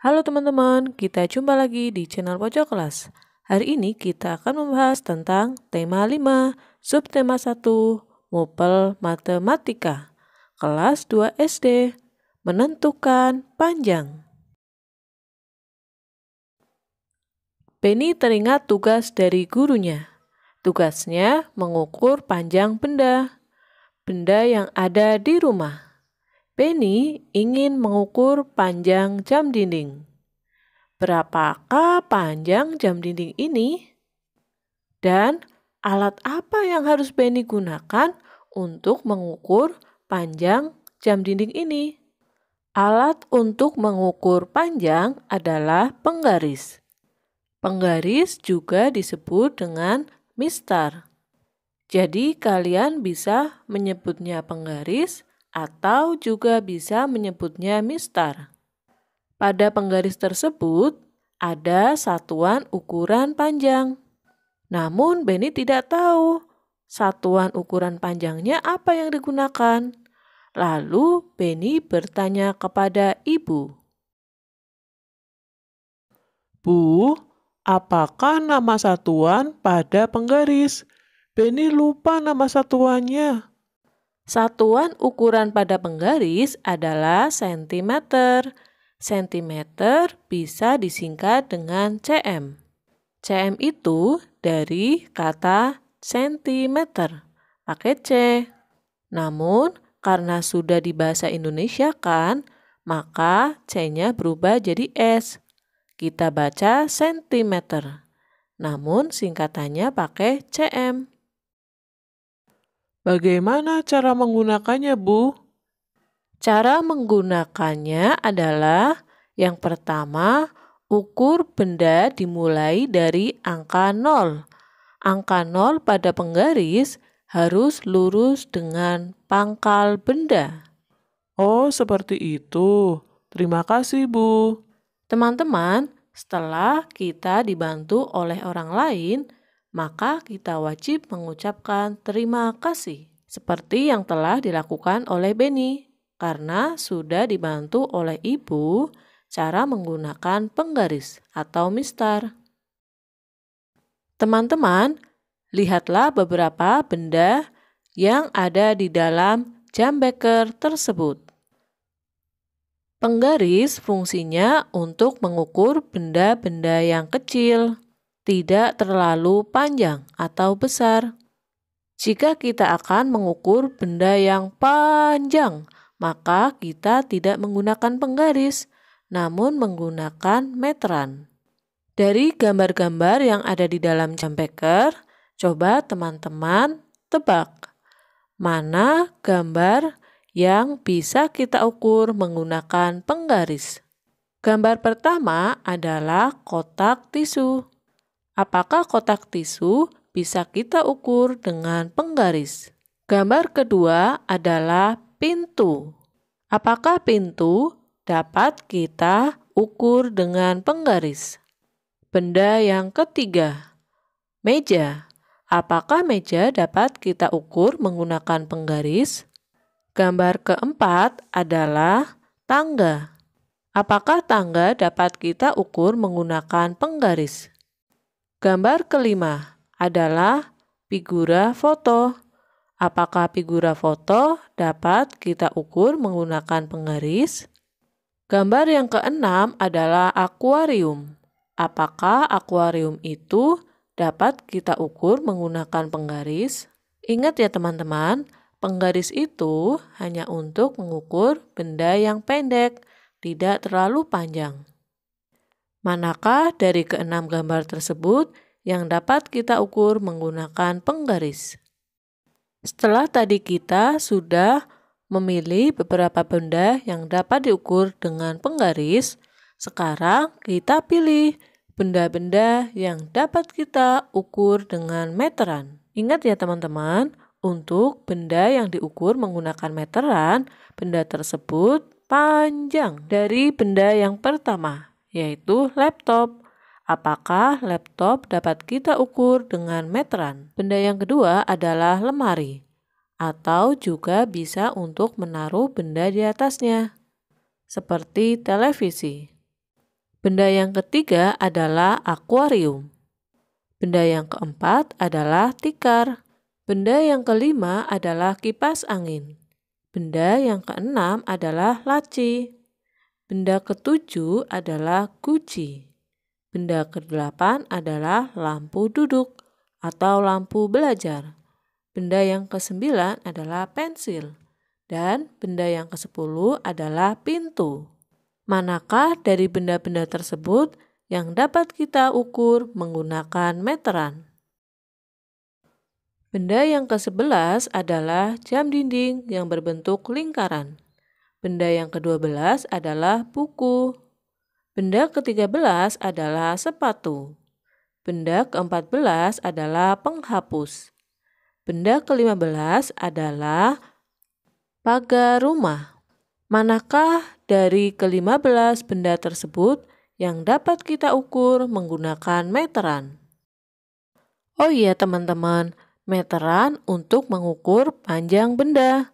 Halo teman-teman, kita jumpa lagi di channel Pojok Kelas. Hari ini kita akan membahas tentang tema 5, subtema 1, Mopel Matematika, kelas 2 SD, menentukan panjang. Benny teringat tugas dari gurunya. Tugasnya mengukur panjang benda yang ada di rumah. Benny ingin mengukur panjang jam dinding. Berapakah panjang jam dinding ini? Dan alat apa yang harus Benny gunakan untuk mengukur panjang jam dinding ini? Alat untuk mengukur panjang adalah penggaris. Penggaris juga disebut dengan mistar. Jadi kalian bisa menyebutnya penggaris atau juga bisa menyebutnya mistar. Pada penggaris tersebut ada satuan ukuran panjang. Namun Benny tidak tahu satuan ukuran panjangnya apa yang digunakan. Lalu Benny bertanya kepada ibu. Bu, apakah nama satuan pada penggaris? Benny lupa nama satuannya. Satuan ukuran pada penggaris adalah sentimeter. Sentimeter bisa disingkat dengan cm. Cm itu dari kata sentimeter, pakai C. Namun, karena sudah di bahasa Indonesia kan, maka C-nya berubah jadi S. Kita baca sentimeter. Namun, singkatannya pakai cm. Bagaimana cara menggunakannya, Bu? Cara menggunakannya adalah yang pertama, ukur benda dimulai dari angka 0. Angka 0 pada penggaris harus lurus dengan pangkal benda. Oh, seperti itu. Terima kasih, Bu. Teman-teman, setelah kita dibantu oleh orang lain, maka kita wajib mengucapkan terima kasih. Seperti yang telah dilakukan oleh Benny, karena sudah dibantu oleh ibu cara menggunakan penggaris atau mistar. Teman-teman, lihatlah beberapa benda yang ada di dalam jam beker tersebut. Penggaris fungsinya untuk mengukur benda-benda yang kecil, tidak terlalu panjang atau besar. Jika kita akan mengukur benda yang panjang, maka kita tidak menggunakan penggaris, namun menggunakan meteran. Dari gambar-gambar yang ada di dalam jam beker, coba teman-teman tebak mana gambar yang bisa kita ukur menggunakan penggaris. Gambar pertama adalah kotak tisu. Apakah kotak tisu bisa kita ukur dengan penggaris? Gambar kedua adalah pintu. Apakah pintu dapat kita ukur dengan penggaris? Benda yang ketiga, meja. Apakah meja dapat kita ukur menggunakan penggaris? Gambar keempat adalah tangga. Apakah tangga dapat kita ukur menggunakan penggaris? Gambar kelima adalah figura foto. Apakah figura foto dapat kita ukur menggunakan penggaris? Gambar yang keenam adalah akuarium. Apakah akuarium itu dapat kita ukur menggunakan penggaris? Ingat ya teman-teman, penggaris itu hanya untuk mengukur benda yang pendek, tidak terlalu panjang. Manakah dari keenam gambar tersebut yang dapat kita ukur menggunakan penggaris? Setelah tadi kita sudah memilih beberapa benda yang dapat diukur dengan penggaris, sekarang kita pilih benda-benda yang dapat kita ukur dengan meteran. Ingat ya teman-teman, untuk benda yang diukur menggunakan meteran, benda tersebut panjang. Dari benda yang pertama, yaitu laptop. Apakah laptop dapat kita ukur dengan meteran? Benda yang kedua adalah lemari, atau juga bisa untuk menaruh benda di atasnya, seperti televisi. Benda yang ketiga adalah akuarium. Benda yang keempat adalah tikar. Benda yang kelima adalah kipas angin. Benda yang keenam adalah laci. Benda ketujuh adalah guci. Benda kedelapan adalah lampu duduk atau lampu belajar. Benda yang kesembilan adalah pensil. Dan benda yang kesepuluh adalah pintu. Manakah dari benda-benda tersebut yang dapat kita ukur menggunakan meteran? Benda yang ke-11 adalah jam dinding yang berbentuk lingkaran. Benda yang ke-12 adalah buku. Benda ke-13 adalah sepatu. Benda ke-14 adalah penghapus. Benda ke-15 adalah pagar rumah. Manakah dari ke-15 benda tersebut yang dapat kita ukur menggunakan meteran? Oh iya teman-teman, meteran untuk mengukur panjang benda.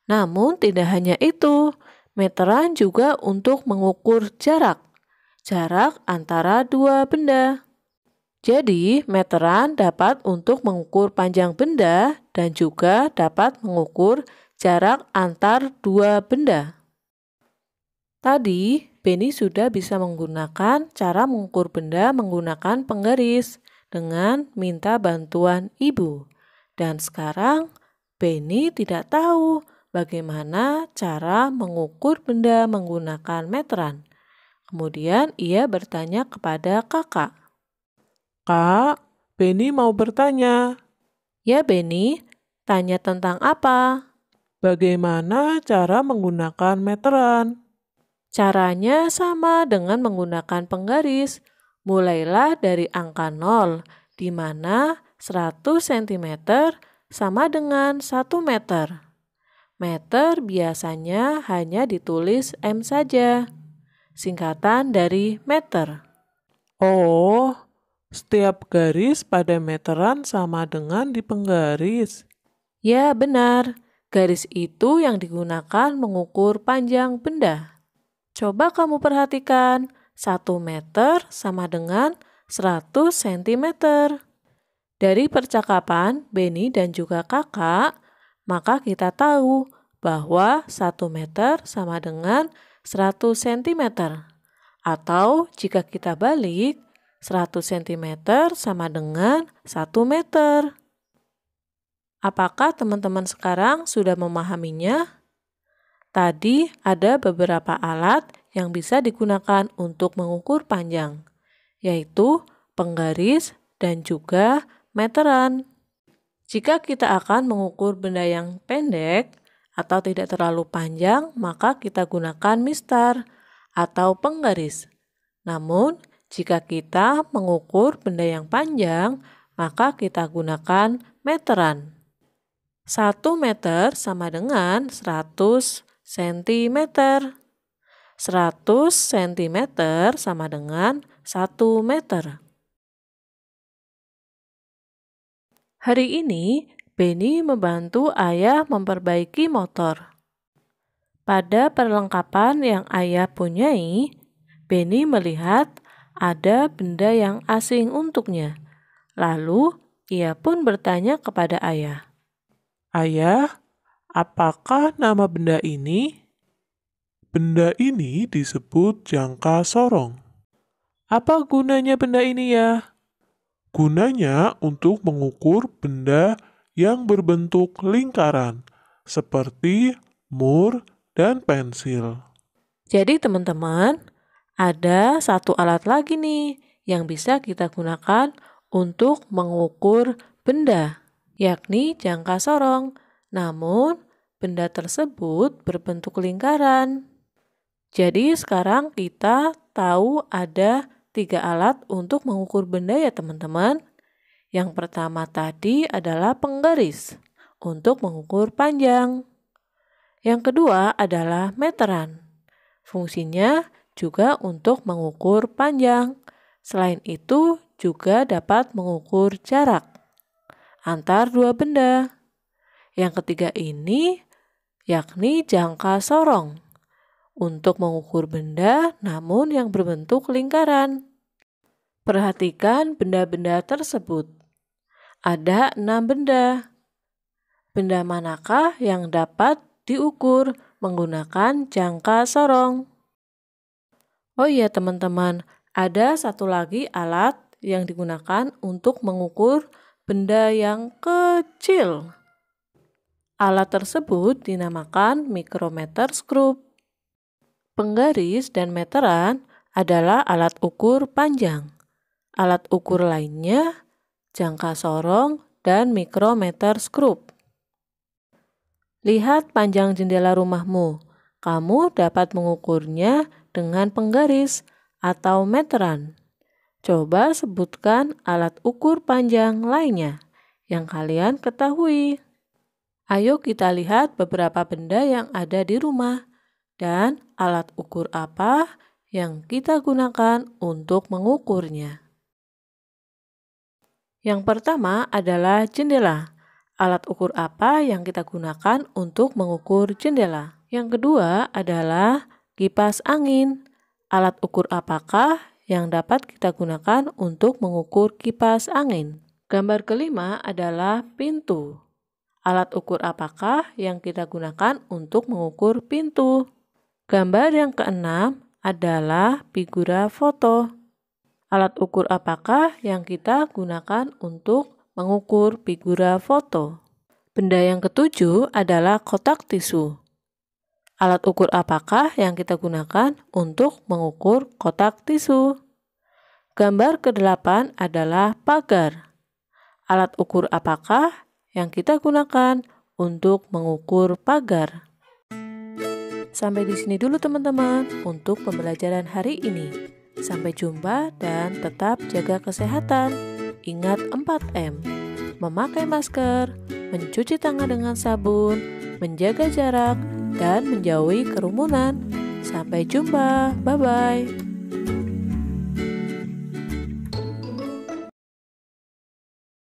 Namun tidak hanya itu, meteran juga untuk mengukur jarak antara dua benda. Jadi, meteran dapat untuk mengukur panjang benda dan juga dapat mengukur jarak antar dua benda. Tadi, Beni sudah bisa menggunakan cara mengukur benda menggunakan penggaris dengan minta bantuan ibu. Dan sekarang, Beni tidak tahu bagaimana cara mengukur benda menggunakan meteran. Kemudian ia bertanya kepada kakak. Kak, Beni mau bertanya. Ya Beni, tanya tentang apa? Bagaimana cara menggunakan meteran? Caranya sama dengan menggunakan penggaris. Mulailah dari angka 0, di mana 100 cm sama dengan 1 meter. Meter biasanya hanya ditulis M saja, singkatan dari meter. Oh, setiap garis pada meteran sama dengan di penggaris. Ya benar, garis itu yang digunakan mengukur panjang benda. Coba kamu perhatikan, 1 meter sama dengan 100 cm. Dari percakapan Beni dan juga kakak, maka kita tahu bahwa 1 meter sama dengan 100 cm. Atau jika kita balik, 100 cm sama dengan 1 meter. Apakah teman-teman sekarang sudah memahaminya? Tadi ada beberapa alat yang bisa digunakan untuk mengukur panjang, yaitu penggaris dan juga meteran. Jika kita akan mengukur benda yang pendek atau tidak terlalu panjang, maka kita gunakan mistar atau penggaris. Namun, jika kita mengukur benda yang panjang, maka kita gunakan meteran. 1 meter sama dengan 100 cm. 100 cm sama dengan 1 meter. Hari ini, Beni membantu ayah memperbaiki motor. Pada perlengkapan yang ayah punyai, Beni melihat ada benda yang asing untuknya. Lalu, ia pun bertanya kepada ayah. Ayah, apakah nama benda ini? Benda ini disebut jangka sorong. Apa gunanya benda ini ya? Gunanya untuk mengukur benda yang berbentuk lingkaran, seperti mur dan pensil. Jadi teman-teman, ada satu alat lagi nih yang bisa kita gunakan untuk mengukur benda, yakni jangka sorong. Namun, benda tersebut berbentuk lingkaran. Jadi sekarang kita tahu ada 3 alat untuk mengukur benda ya teman-teman. Yang pertama tadi adalah penggaris untuk mengukur panjang. Yang kedua adalah meteran. Fungsinya juga untuk mengukur panjang. Selain itu juga dapat mengukur jarak antar dua benda. Yang ketiga ini yakni jangka sorong untuk mengukur benda namun yang berbentuk lingkaran. Perhatikan benda-benda tersebut. Ada 6 benda. Benda manakah yang dapat diukur menggunakan jangka sorong? Oh iya teman-teman, ada satu lagi alat yang digunakan untuk mengukur benda yang kecil. Alat tersebut dinamakan micrometer skrup. Penggaris dan meteran adalah alat ukur panjang. Alat ukur lainnya jangka sorong dan micrometer skrup. Lihat panjang jendela rumahmu. Kamu dapat mengukurnya dengan penggaris atau meteran. Coba sebutkan alat ukur panjang lainnya yang kalian ketahui. Ayo kita lihat beberapa benda yang ada di rumah dan alat ukur apa yang kita gunakan untuk mengukurnya. Yang pertama adalah jendela. Alat ukur apa yang kita gunakan untuk mengukur jendela? Yang kedua adalah kipas angin. Alat ukur apakah yang dapat kita gunakan untuk mengukur kipas angin? Gambar kelima adalah pintu. Alat ukur apakah yang kita gunakan untuk mengukur pintu? Gambar yang keenam adalah figura foto. Alat ukur apakah yang kita gunakan untuk mengukur figura foto? Benda yang ketujuh adalah kotak tisu. Alat ukur apakah yang kita gunakan untuk mengukur kotak tisu? Gambar ke-8 adalah pagar. Alat ukur apakah yang kita gunakan untuk mengukur pagar? Sampai di sini dulu teman-teman untuk pembelajaran hari ini. Sampai jumpa dan tetap jaga kesehatan. Ingat 4M. Memakai masker, mencuci tangan dengan sabun, menjaga jarak, dan menjauhi kerumunan. Sampai jumpa. Bye-bye.